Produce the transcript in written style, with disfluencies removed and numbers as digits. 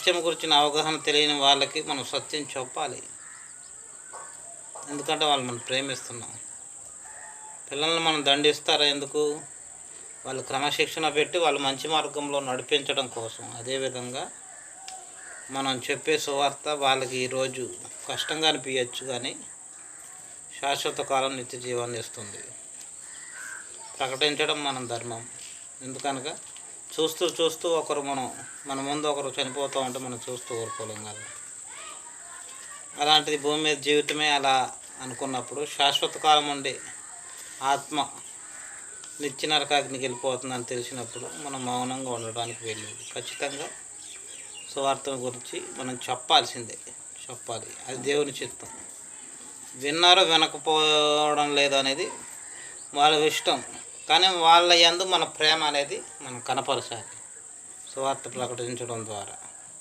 సత్యం గురించిన అవగాహన తెలియని వాళ్ళకి మనం సత్యం చెప్పాలి. ఎందుకంటే వాళ్ళు మనం ప్రేమిస్తున్నాం. పిల్లల్ని మనం దండిస్తారా ఎందుకు? వాళ్ళు క్రమశిక్షణ పెట్టి వాళ్ళు మంచి మార్గంలో నడిపించడం కోసం. అదేవిధంగా మనం చెప్పే సువార్త వాళ్ళకి ఈరోజు కష్టంగా అనిపించచ్చు, కానీ శాశ్వత కాలం నిత్య జీవాన్ని ఇస్తుంది. ప్రకటించడం మన ధర్మం. ఎందుకనగా చూస్తూ చూస్తూ ఒకరు మన ముందు ఒకరు చనిపోతూ ఉంటే మనం చూస్తూ ఊరుకోలేం కదా. అలాంటిది భూమి మీద జీవితమే అలా అనుకున్నప్పుడు శాశ్వత కాలం ఉండి ఆత్మ నిత్య నరకాగ్నికి వెళ్ళిపోతుందని తెలిసినప్పుడు మనం మౌనంగా ఉండడానికి వెళ్ళేది. ఖచ్చితంగా సువార్త గురించి మనం చెప్పాలి. అది దేవుని చిత్తం. విన్నారో వినకపోవడం లేదనేది వాళ్ళ ఇష్టం, కానీ వాళ్ళ యందు మన ప్రేమ అనేది మనం కనపరచాలి సువార్త ప్రకటించడం ద్వారా.